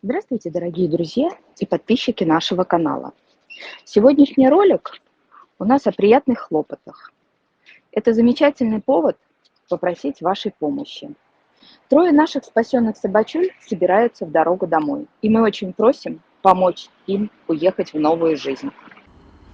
Здравствуйте, дорогие друзья и подписчики нашего канала. Сегодняшний ролик у нас о приятных хлопотах. Это замечательный повод попросить вашей помощи. Трое наших спасенных собачуль собираются в дорогу домой, и мы очень просим помочь им уехать в новую жизнь.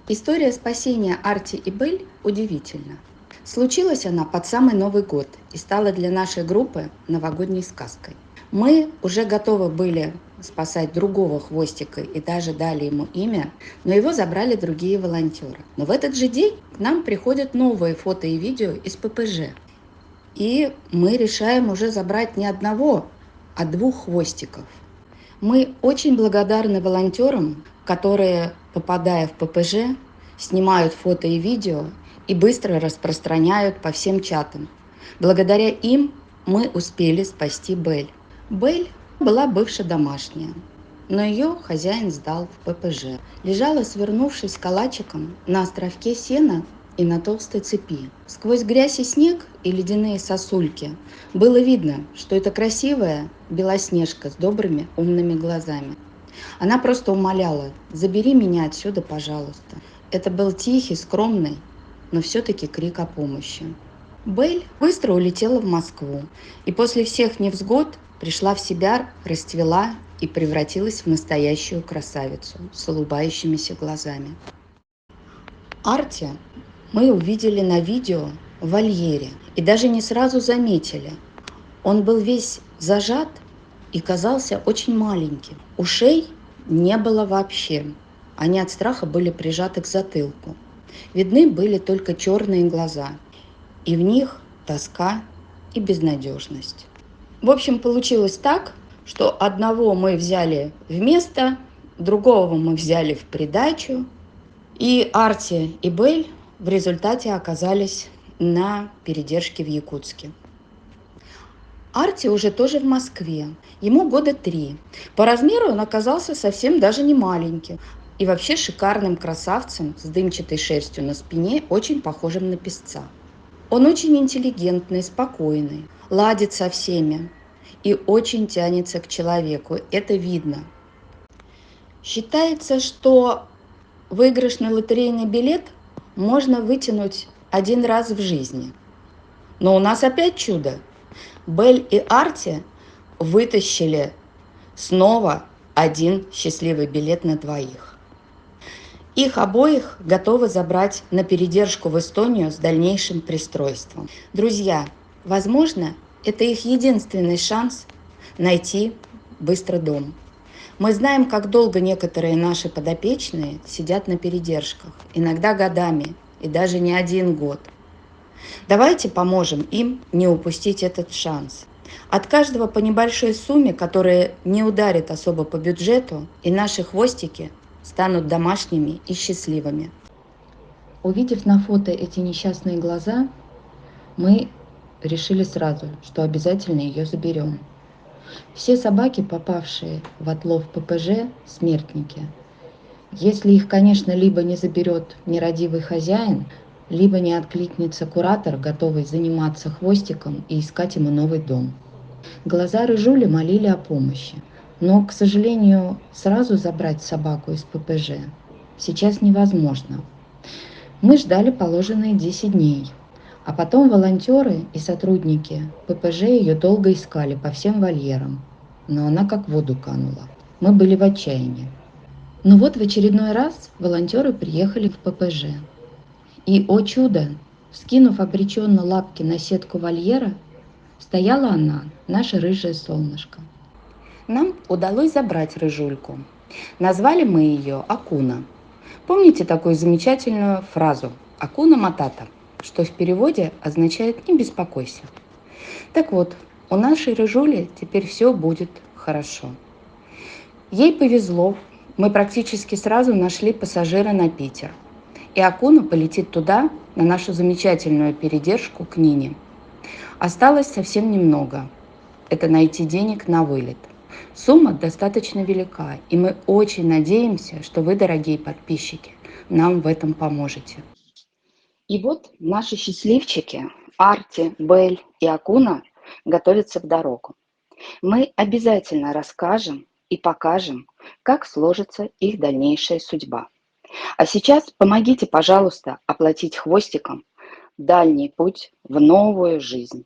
История спасения Арти и Бель удивительна. Случилась она под самый Новый год и стала для нашей группы новогодней сказкой. Мы уже готовы были спасать другого хвостика и даже дали ему имя, но его забрали другие волонтеры. Но в этот же день к нам приходят новые фото и видео из ППЖ. И мы решаем уже забрать не одного, а двух хвостиков. Мы очень благодарны волонтерам, которые, попадая в ППЖ, снимают фото и видео и быстро распространяют по всем чатам. Благодаря им мы успели спасти Бель. Бель была бывшая домашняя, но ее хозяин сдал в ППЖ. Лежала, свернувшись калачиком на островке сена и на толстой цепи. Сквозь грязь и снег и ледяные сосульки было видно, что это красивая Белоснежка с добрыми умными глазами. Она просто умоляла: «Забери меня отсюда, пожалуйста». Это был тихий, скромный, но все-таки крик о помощи. Бель быстро улетела в Москву и после всех невзгод пришла в себя, расцвела и превратилась в настоящую красавицу с улыбающимися глазами. Арти мы увидели на видео в вольере и даже не сразу заметили. Он был весь зажат и казался очень маленьким. Ушей не было вообще. Они от страха были прижаты к затылку. Видны были только черные глаза, и в них тоска и безнадежность. В общем, получилось так, что одного мы взяли вместо, другого мы взяли в придачу, и Арти и Бель в результате оказались на передержке в Якутске. Арти уже тоже в Москве. Ему года 3. По размеру он оказался совсем даже не маленьким. И вообще шикарным красавцем с дымчатой шерстью на спине, очень похожим на песца. Он очень интеллигентный, спокойный, ладит со всеми и очень тянется к человеку. Это видно. Считается, что выигрышный лотерейный билет можно вытянуть один раз в жизни. Но у нас опять чудо. Бель и Арти вытащили снова один счастливый билет на двоих. Их обоих готовы забрать на передержку в Эстонию с дальнейшим пристройством. Друзья, возможно, это их единственный шанс найти быстро дом. Мы знаем, как долго некоторые наши подопечные сидят на передержках, иногда годами и даже не 1 год. Давайте поможем им не упустить этот шанс. От каждого по небольшой сумме, которая не ударит особо по бюджету, и наши хвостики станут домашними и счастливыми. Увидев на фото эти несчастные глаза, мы решили сразу, что обязательно ее заберем. Все собаки, попавшие в отлов ППЖ, смертники. Если их, конечно, либо не заберет нерадивый хозяин, либо не откликнется куратор, готовый заниматься хвостиком и искать ему новый дом. Глаза Рыжули молили о помощи, но, к сожалению, сразу забрать собаку из ППЖ сейчас невозможно. Мы ждали положенные 10 дней, а потом волонтеры и сотрудники ППЖ ее долго искали по всем вольерам, но она как в воду канула. Мы были в отчаянии. Но вот в очередной раз волонтеры приехали в ППЖ. И, о чудо, вскинув обреченно лапки на сетку вольера, стояла она, наше рыжее солнышко. Нам удалось забрать рыжульку. Назвали мы ее Акуна. Помните такую замечательную фразу «Акуна Матата», что в переводе означает «не беспокойся». Так вот, у нашей рыжули теперь все будет хорошо. Ей повезло, мы практически сразу нашли пассажира на Питер. И Акуна полетит туда, на нашу замечательную передержку к Нине. Осталось совсем немного. Это найти денег на вылет. Сумма достаточно велика, и мы очень надеемся, что вы, дорогие подписчики, нам в этом поможете. И вот наши счастливчики Арти, Бель и Акуна готовятся в дорогу. Мы обязательно расскажем и покажем, как сложится их дальнейшая судьба. А сейчас помогите, пожалуйста, оплатить хвостиком дальний путь в новую жизнь.